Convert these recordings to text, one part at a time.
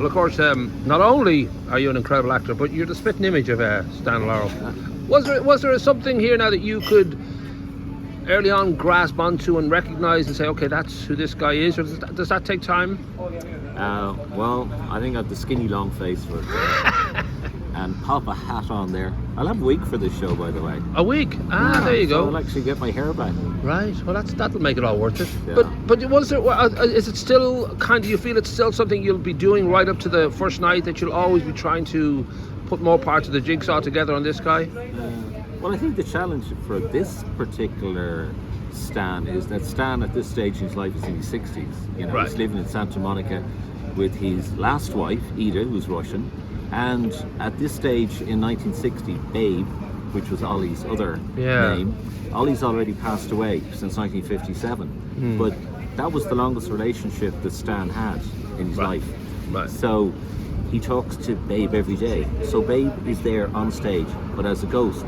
Well, of course, not only are you an incredible actor, but you're the spitting image of Stan Laurel. Was there something here now that you could early on grasp onto and recognise and say, okay, that's who this guy is, or does that take time? Well, I think I have the skinny long face for it. And pop a hat on there. I'll have a week for this show, by the way. A week? There you go. I'll actually get my hair back. Right. Well, that'll make it all worth it. Yeah. But was there? Is it still kind of? You feel it's still something you'll be doing right up to the first night? That you'll always be trying to put more parts of the jigsaw together on this guy? Well, I think the challenge for this particular Stan is that Stan, at this stage in his life, is in his 60s. You know, Right. He's living in Santa Monica with his last wife, Ida, who's Russian. And at this stage in 1960, Babe, which was Ollie's other name, Ollie's already passed away since 1957. But that was the longest relationship that Stan had in his life. Right. So he talks to Babe every day. So Babe is there on stage, but as a ghost.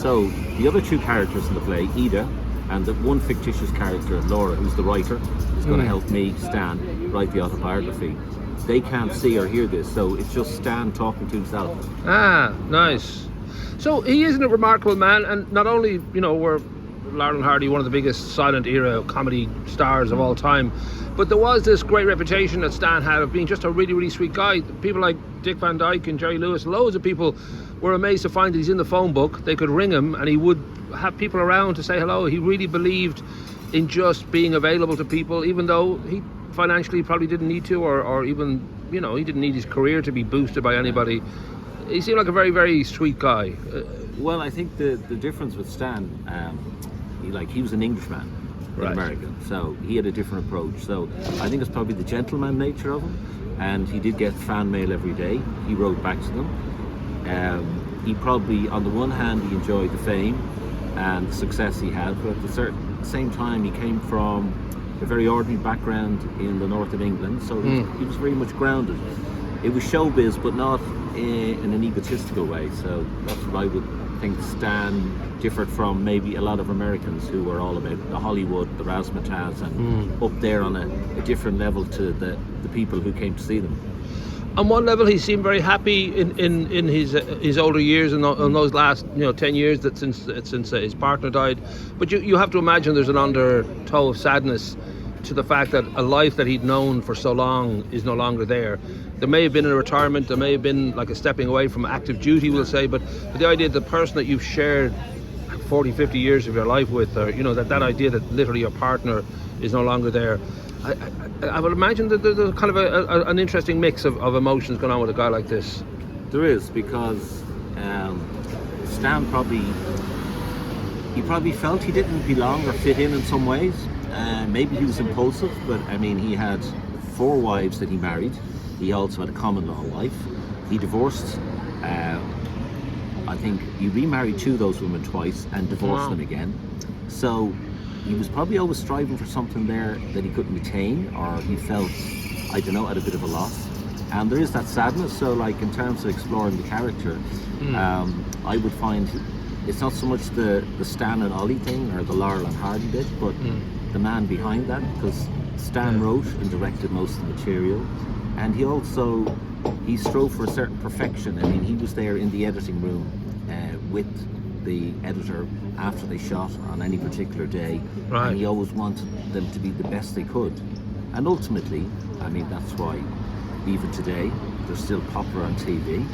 So the other two characters in the play, Ida, and the one fictitious character, Laura, who's the writer, is going to help me, Stan, write the autobiography. They can't see or hear this, so it's just Stan talking to himself. Nice. So he is a remarkable man, and not only, were Laurel and Hardy one of the biggest silent era comedy stars of all time, but there was this great reputation that Stan had of being just a really, really sweet guy. People like Dick Van Dyke and Jerry Lewis, loads of people were amazed to find that he's in the phone book. They could ring him and he would have people around to say hello. He really believed in just being available to people, even though he financially probably didn't need to, or even, he didn't need his career to be boosted by anybody. He seemed like a very, very sweet guy. Well, I think the difference with Stan, he was an Englishman in America, so he had a different approach. So I think it's probably the gentleman nature of him, and he did get fan mail every day. He wrote back to them. He probably, on the one hand, he enjoyed the fame and the success he had, but at the same time, he came from a very ordinary background in the north of England, so he was very much grounded. It was showbiz, but not in an egotistical way. So that's what I would think Stan differed from maybe a lot of Americans who were all about the Hollywood, the razzmatazz, and up there on a different level to the people who came to see them. On one level, he seemed very happy in his older years, and in those last 10 years that since his partner died. But you have to imagine there's an undertow of sadness to the fact that a life that he'd known for so long is no longer there. There may have been a retirement, there may have been like a stepping away from active duty, we'll say, but the idea that the person that you've shared 40, 50 years of your life with, or that idea that literally your partner is no longer there. I would imagine that there's kind of an interesting mix of emotions going on with a guy like this. There is, because Stan probably felt he didn't belong or fit in some ways. Maybe he was impulsive, but I mean, he had 4 wives that he married. He also had a common law wife. He divorced. I think he remarried 2 of those women twice and divorced them again. So he was probably always striving for something there that he couldn't attain, or he felt, I don't know, at a bit of a loss. And there is that sadness. So like in terms of exploring the character, I would find it's not so much the Stan and Ollie thing or the Laurel and Hardy bit, but the man behind that, because Stan wrote and directed most of the material, and he strove for a certain perfection. I mean, he was there in the editing room with the editor after they shot on any particular day, and he always wanted them to be the best they could. And ultimately, I mean, that's why even today they're still popular on TV.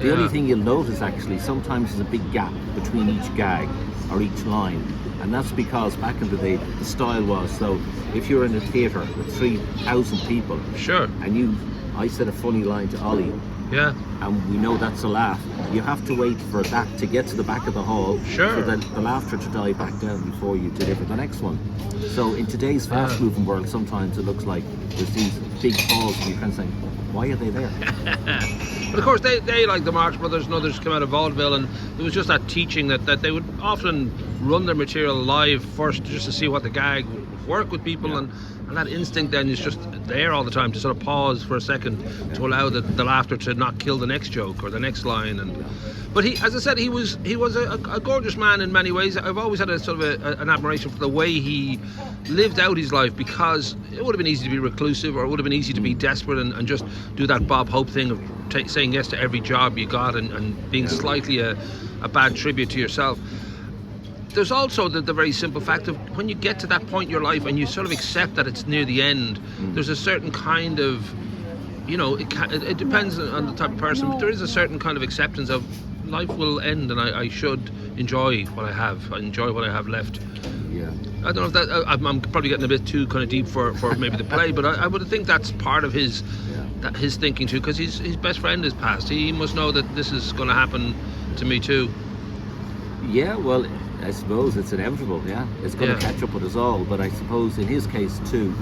The only thing you'll notice, actually, sometimes there's a big gap between each gag or each line, and that's because back in the day the style was, so if you're in a theatre with 3,000 people, and I said a funny line to Ollie, and we know that's a laugh, you have to wait for that to get to the back of the hall for the laughter to die back down before you deliver the next one. So in today's fast moving world, sometimes it looks like there's these big halls and you're kind of saying, why are they there? But of course they like the Marx Brothers and others came out of Vaudeville, and there was just that teaching that they would often run their material live first just to see what the gag would work with people, and and that instinct then is just there all the time to sort of pause for a second to allow the laughter to not kill the next joke or the next line. But he, as I said, he was a gorgeous man in many ways. I've always had a sort of an admiration for the way he lived out his life, because it would have been easy to be reclusive, or it would have been easy to be desperate and just do that Bob Hope thing of saying yes to every job you got and being slightly a bad tribute to yourself. There's also the very simple fact of when you get to that point in your life and you sort of accept that it's near the end, there's a certain kind of, it depends on the type of person, but there is a certain kind of acceptance of life will end, and I should enjoy what I have, enjoy what I have left. Yeah. I don't know if that, I'm probably getting a bit too kind of deep for maybe the play, but I would think that's part of his his thinking too, because his best friend is passed. He must know that this is going to happen to me too. Yeah, well, I suppose it's inevitable, yeah. It's going to catch up with us all, but I suppose in his case too,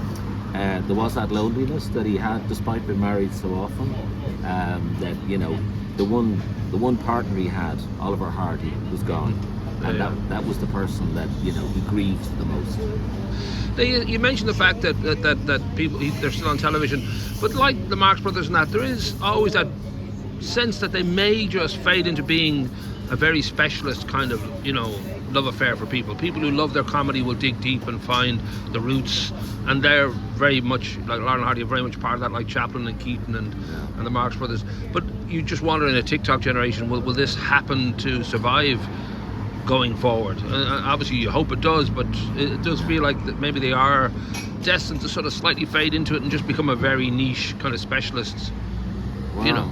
there was that loneliness that he had despite being married so often, that, the one partner he had, Oliver Hardy, was gone. And that was the person that, he grieved the most. You mentioned the fact that people, they're still on television, but like the Marx Brothers and that, there is always that sense that they may just fade into being a very specialist kind of, love affair for people. People who love their comedy will dig deep and find the roots, and they're very much, like Laurel and Hardy, are very much part of that, like Chaplin and Keaton and the Marx Brothers. But you just wonder, in a TikTok generation, will this happen to survive going forward? Obviously you hope it does, but it does feel like that maybe they are destined to sort of slightly fade into it and just become a very niche kind of specialists. Wow.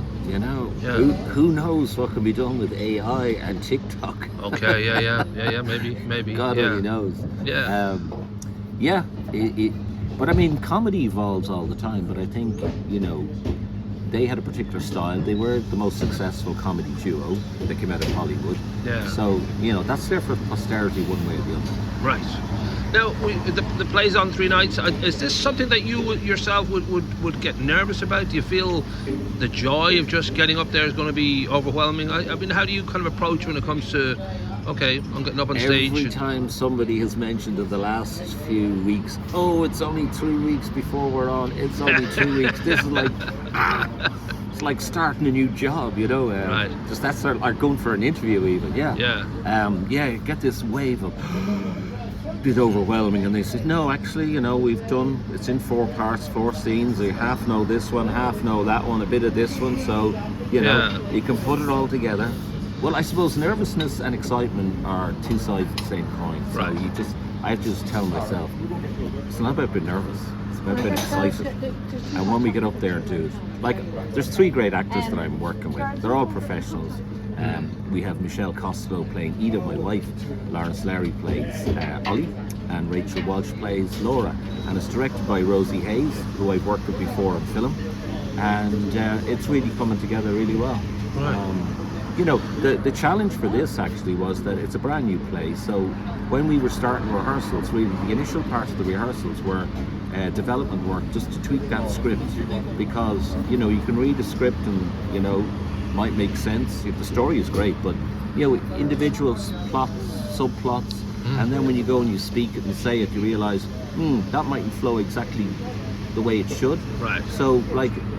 Who knows what can be done with AI and TikTok? Okay, maybe. God only knows. Yeah. But I mean, comedy evolves all the time. But I think they had a particular style. They were the most successful comedy duo that came out of Hollywood. Yeah. So that's there for posterity, one way or the other. Right. Now, the play's on 3 nights. Is this something that you yourself would get nervous about? Do you feel the joy of just getting up there is going to be overwhelming? I mean, how do you kind of approach when it comes to, okay, I'm getting up on stage? Every time somebody has mentioned in the last few weeks, oh, it's only 3 weeks before we're on, it's only 2 weeks. This is like, it's like starting a new job, right. Just that's sort of like going for an interview even, get this wave of bit overwhelming, and they said no, actually we've done, it's in 4 parts, 4 scenes, you half know this one, half know that one, a bit of this one, so you can put it all together. Well, I suppose nervousness and excitement are two sides of the same coin, so I have to just tell myself it's not about being nervous, it's about being excited. And when we get up there and do it, like, there's 3 great actors that I'm working with, they're all professionals. We have Michelle Costello playing Ida, my wife, Lawrence Larry plays Ollie, and Rachel Walsh plays Laura, and it's directed by Rosie Hayes, who I've worked with before on film, and it's really coming together really well. The challenge for this actually was that it's a brand new play, so when we were starting rehearsals, really the initial parts of the rehearsals were development work just to tweak that script, because you can read the script and might make sense. The story is great, but individual plots, subplots, and then when you go and you speak it and say it, you realise that mightn't flow exactly the way it should. Right. So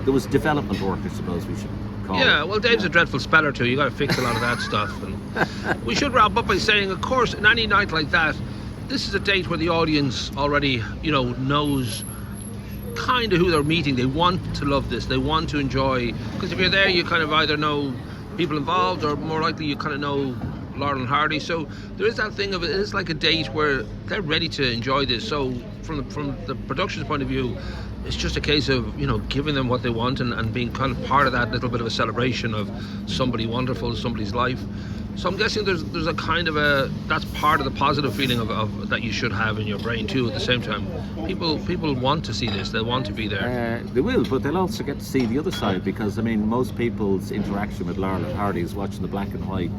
there was development work, I suppose we should call it. Yeah, well, Dave's a dreadful speller too. You got to fix a lot of that stuff. And we should wrap up by saying, of course, in any night like that, this is a date where the audience already, knows kind of who they're meeting. They want to love this, they want to enjoy, because if you're there you kind of either know people involved, or more likely you kind of know Laurel and Hardy, so there is that thing of it's like a date where they're ready to enjoy this. So from the production's point of view, it's just a case of giving them what they want and being kind of part of that little bit of a celebration of somebody wonderful, somebody's life. So I'm guessing there's a kind of that's part of the positive feeling of that you should have in your brain too. At the same time, people want to see this, they want to be there. They will, but they'll also get to see the other side, because I mean, most people's interaction with Laurel and Hardy is watching the black and white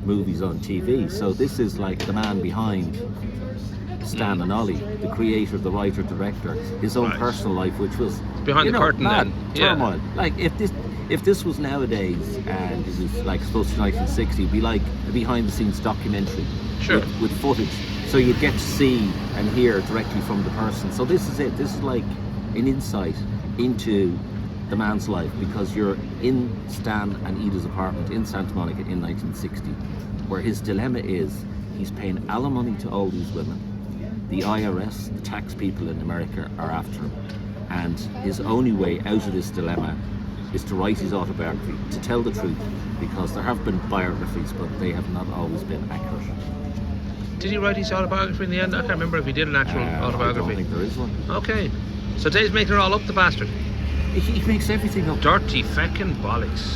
movies on TV. So this is like the man behind Stan and Ollie, the creator, the writer, director, his own personal life, which was behind the curtain, then turmoil. Like if this was nowadays and it was like supposed to be 1960, it'd be like a behind the scenes documentary, sure, with footage. So you get to see and hear directly from the person. So this is it. This is like an insight into the man's life, because you're in Stan and Ida's apartment in Santa Monica in 1960, where his dilemma is he's paying alimony to all these women. The IRS, the tax people in America, are after him, and his only way out of this dilemma is to write his autobiography, to tell the truth, because there have been biographies, but they have not always been accurate. Did he write his autobiography in the end? I can't remember if he did an actual autobiography. I don't think there is one. Okay, so Dave's making it all up, the bastard. He makes everything up. Dirty feckin' bollocks.